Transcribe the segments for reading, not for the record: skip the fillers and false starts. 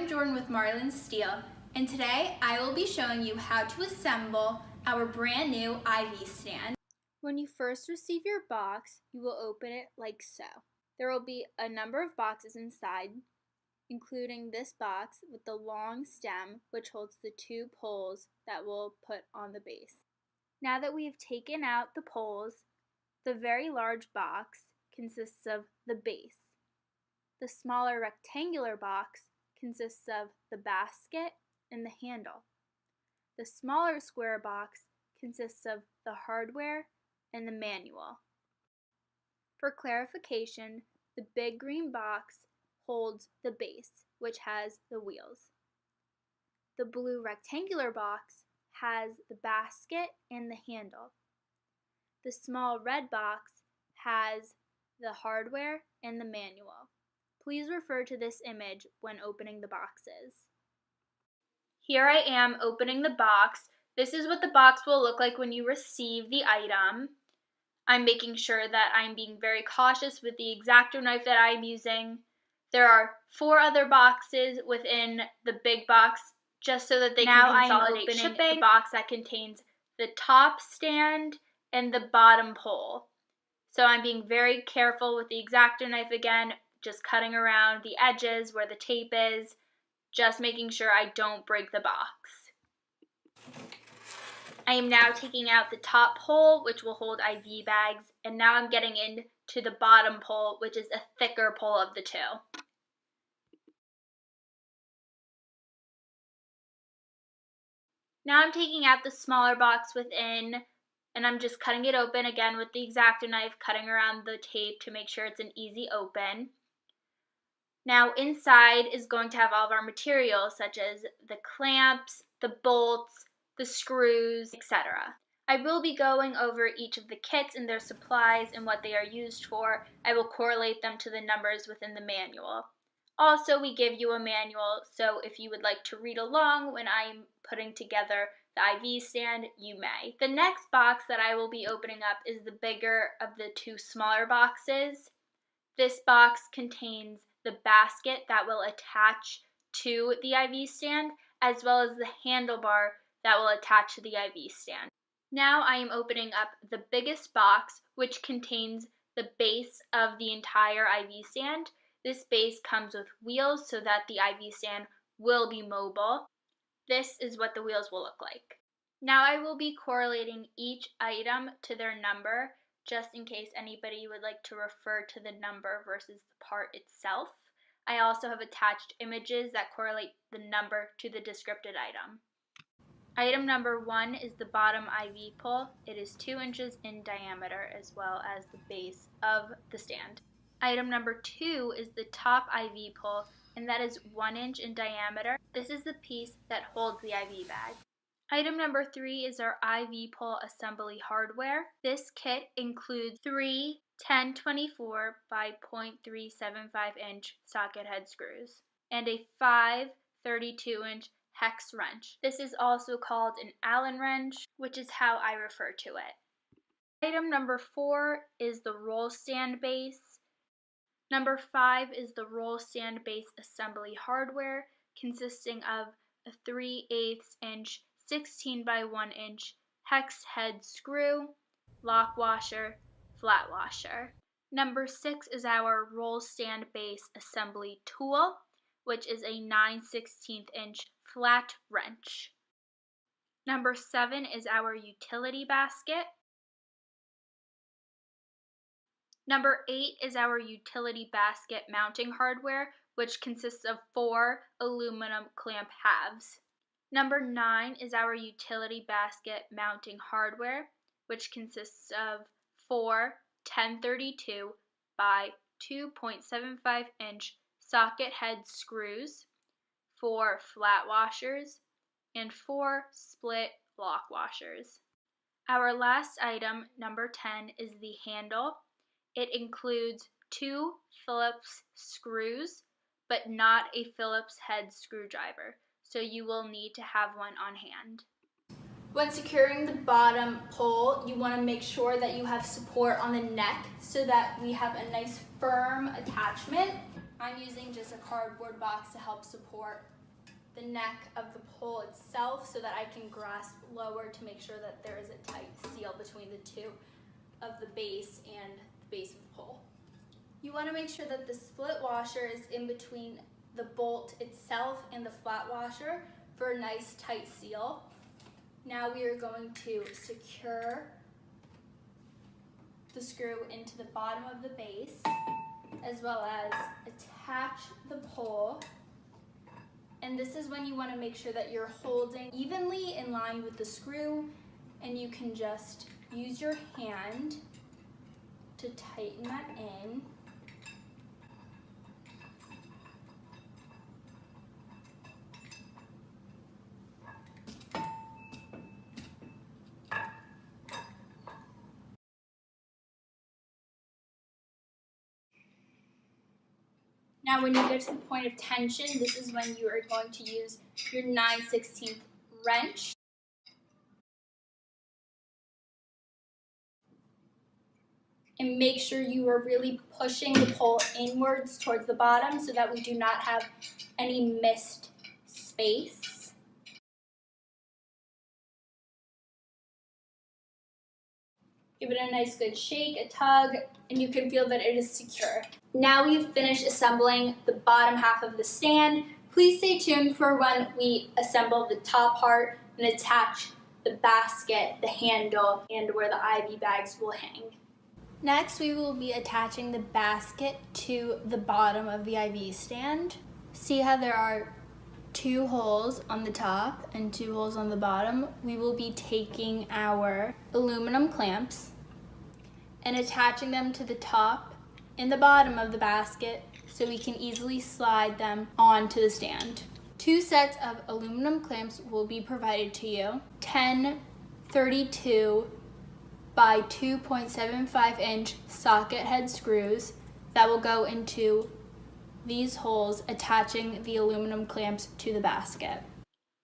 I'm Jordan with Marlin Steel, and today I will be showing you how to assemble our brand new IV stand. When you first receive your box, you will open it like so. There will be a number of boxes inside, including this box with the long stem which holds the two poles that we'll put on the base. Now that we have taken out the poles, the very large box consists of the base. The smaller rectangular box consists of the basket and the handle. The smaller square box consists of the hardware and the manual. For clarification, the big green box holds the base, which has the wheels. The blue rectangular box has the basket and the handle. The small red box has the hardware and the manual. Please refer to this image when opening the boxes. Here I am opening the box. This is what the box will look like when you receive the item. I'm making sure that I'm being very cautious with the X-Acto knife that I'm using. There are 4 other boxes within the big box just so that they can consolidate shipping. The box that contains the top stand and the bottom pole. So I'm being very careful with the X-Acto knife again, just cutting around the edges where the tape is, just making sure I don't break the box. I am now taking out the top pole, which will hold IV bags, and now I'm getting into the bottom pole, which is a thicker pole of the two. Now I'm taking out the smaller box within, and I'm just cutting it open again with the X-Acto knife, cutting around the tape to make sure it's an easy open. Now inside is going to have all of our materials such as the clamps, the bolts, the screws, etc. I will be going over each of the kits and their supplies and what they are used for. I will correlate them to the numbers within the manual. Also, we give you a manual, so if you would like to read along when I'm putting together the IV stand, you may. The next box that I will be opening up is the bigger of the 2 smaller boxes. This box contains the basket that will attach to the IV stand, as well as the handlebar that will attach to the IV stand. Now I am opening up the biggest box, which contains the base of the entire IV stand. This base comes with wheels so that the IV stand will be mobile. This is what the wheels will look like. Now I will be correlating each item to their number, just in case anybody would like to refer to the number versus the part itself. I also have attached images that correlate the number to the descripted item. Item number 1 is the bottom IV pole. It is 2 inches in diameter as well as the base of the stand. Item number 2 is the top IV pole, and that is 1 inch in diameter. This is the piece that holds the IV bag. Item number 3 is our IV pole assembly hardware. This kit includes 3 1024 by 0.375 inch socket head screws and a 5 32-inch hex wrench. This is also called an Allen wrench, which is how I refer to it. Item number 4 is the roll stand base. Number 5 is the roll stand base assembly hardware, consisting of a 3/8 inch 16 by 1 inch hex head screw, lock washer, flat washer. Number 6 is our roll stand base assembly tool, which is a 9/16 inch flat wrench. Number 7 is our utility basket. Number 8 is our utility basket mounting hardware, which consists of 4 aluminum clamp halves. Number 9 is our utility basket mounting hardware, which consists of 4 1032 by 2.75 inch socket head screws, 4 flat washers, and 4 split lock washers. Our last item, number 10, is the handle. It includes 2 Phillips screws, but not a Phillips head screwdriver, so you will need to have one on hand. When securing the bottom pole, you want to make sure that you have support on the neck so that we have a nice firm attachment. I'm using just a cardboard box to help support the neck of the pole itself so that I can grasp lower to make sure that there is a tight seal between the two of the base and the base of the pole. You want to make sure that the split washer is in between the bolt itself and the flat washer for a nice tight seal. Now we are going to secure the screw into the bottom of the base, as well as attach the pole. And this is when you want to make sure that you're holding evenly in line with the screw, and you can just use your hand to tighten that in. Now when you get to the point of tension, this is when you are going to use your 9/16 wrench. And make sure you are really pushing the pole inwards towards the bottom so that we do not have any missed space. Give it a nice good shake, a tug, and you can feel that it is secure. Now we've finished assembling the bottom half of the stand. Please stay tuned for when we assemble the top part and attach the basket, the handle, and where the IV bags will hang. Next, we will be attaching the basket to the bottom of the IV stand. See how there are 2 holes on the top and 2 holes on the bottom? We will be taking our aluminum clamps and attaching them to the top and the bottom of the basket so we can easily slide them onto the stand. 2 sets of aluminum clamps will be provided to you. 10 32 by 2.75 inch socket head screws that will go into these holes, attaching the aluminum clamps to the basket.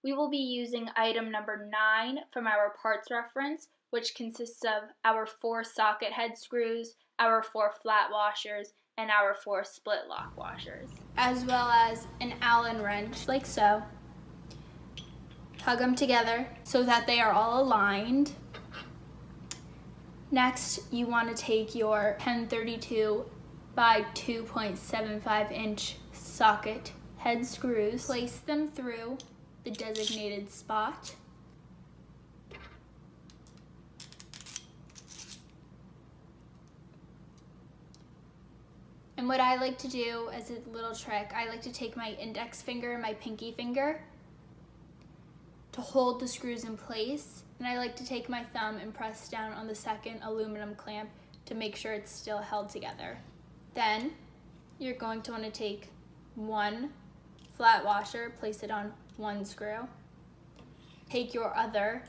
We will be using item number 9 from our parts reference, which consists of our 4 socket head screws, our 4 flat washers, and our 4 split lock washers, as well as an Allen wrench, like so. Hug them together so that they are all aligned. Next, you want to take your 1032 by 2.75 inch socket head screws, place them through the designated spot. And what I like to do as a little trick, I like to take my index finger and my pinky finger to hold the screws in place. And I like to take my thumb and press down on the second aluminum clamp to make sure it's still held together. Then you're going to want to take 1 flat washer, place it on 1 screw. Take your other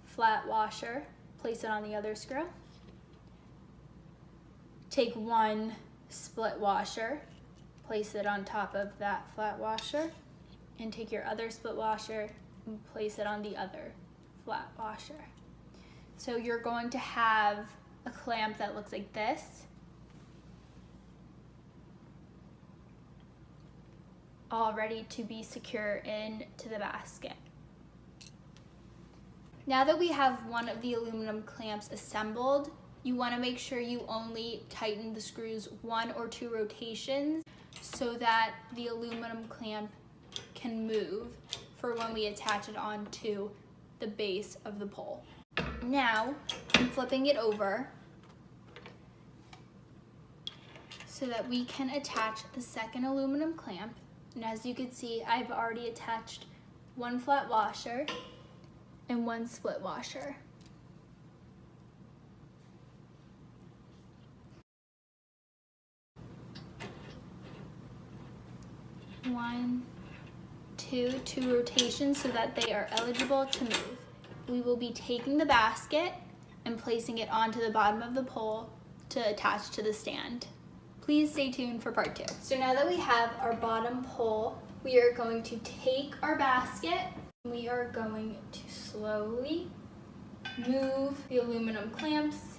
flat washer, place it on the other screw. Take 1 split washer, place it on top of that flat washer, and take your other split washer and place it on the other flat washer. So you're going to have a clamp that looks like this, all ready to be secure into the basket. Now that we have one of the aluminum clamps assembled, you want to make sure you only tighten the screws 1 or 2 rotations so that the aluminum clamp can move for when we attach it onto the base of the pole. Now, I'm flipping it over so that we can attach the second aluminum clamp. And as you can see, I've already attached 1 flat washer and 1 split washer. One, two rotations so that they are eligible to move. We will be taking the basket and placing it onto the bottom of the pole to attach to the stand. Please stay tuned for part 2. So now that we have our bottom pole, we are going to take our basket. We are going to slowly move the aluminum clamps,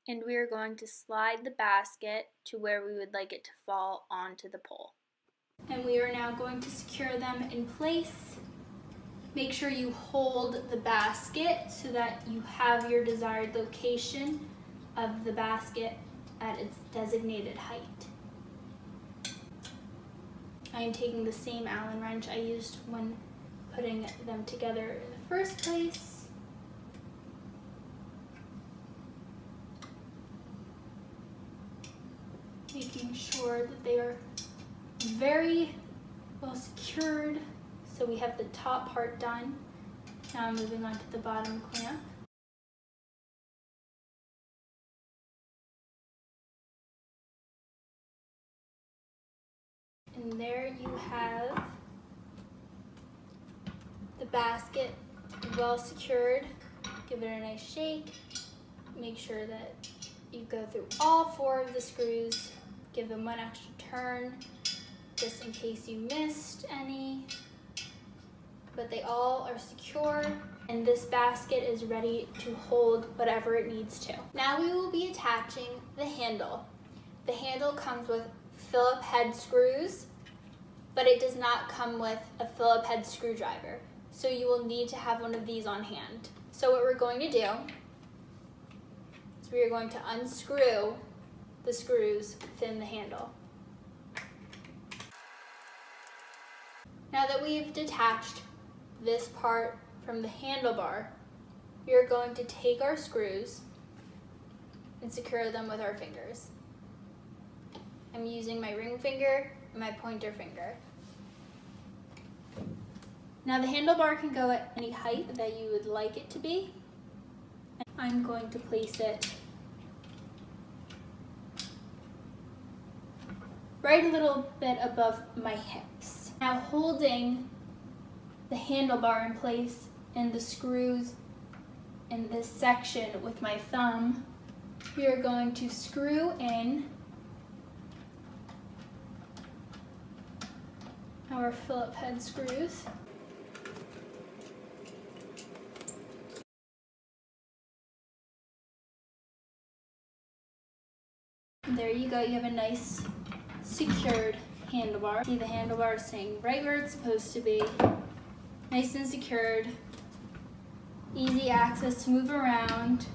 and we are going to slide the basket to where we would like it to fall onto the pole. And we are now going to secure them in place. Make sure you hold the basket so that you have your desired location of the basket at its designated height. I am taking the same Allen wrench I used when putting them together in the first place. Making sure that they are very well secured. So we have the top part done. Now I'm moving on to the bottom clamp. And there you have the basket well secured. Give it a nice shake. Make sure that you go through all 4 of the screws. Give them one extra turn just in case you missed any. But they all are secure, and this basket is ready to hold whatever it needs to. Now we will be attaching the handle. The handle comes with Phillips head screws, but it does not come with a Phillips head screwdriver. So you will need to have one of these on hand. So what we're going to do is we are going to unscrew the screws within the handle. Now that we've detached this part from the handlebar, we are going to take our screws and secure them with our fingers. I'm using my ring finger and my pointer finger. Now the handlebar can go at any height that you would like it to be. I'm going to place it right a little bit above my hips. Now holding the handlebar in place and the screws in this section with my thumb, we are going to screw in our Phillips head screws. And there you go, you have a nice secured handlebar. See, the handlebar is staying right where it's supposed to be. Nice and secured. Easy access to move around.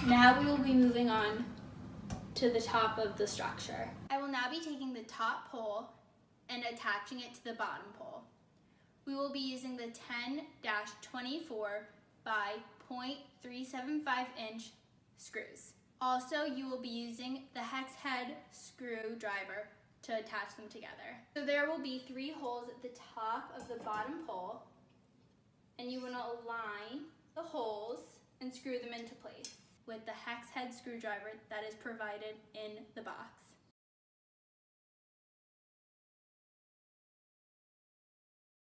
Now we will be moving on to the top of the structure. I will now be taking the top pole and attaching it to the bottom pole. We will be using the 10-24 by 0.375 inch screws. Also, you will be using the hex head screwdriver to attach them together. So there will be 3 holes at the top of the bottom pole, and you want to align the holes and screw them into place with the hex head screwdriver that is provided in the box.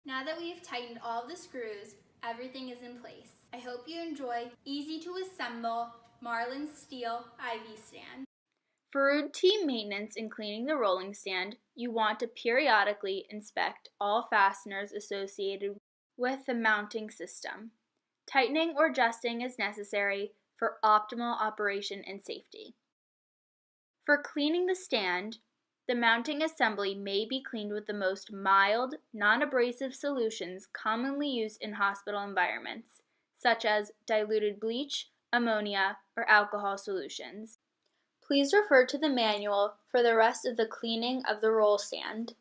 Now that we've tightened all the screws, everything is in place. I hope you enjoy easy to assemble Marlin Steel IV stand. For routine maintenance and cleaning the rolling stand, you want to periodically inspect all fasteners associated with the mounting system. Tightening or adjusting is necessary for optimal operation and safety. For cleaning the stand, the mounting assembly may be cleaned with the most mild, non-abrasive solutions commonly used in hospital environments, such as diluted bleach, ammonia, or alcohol solutions. Please refer to the manual for the rest of the cleaning of the roll stand.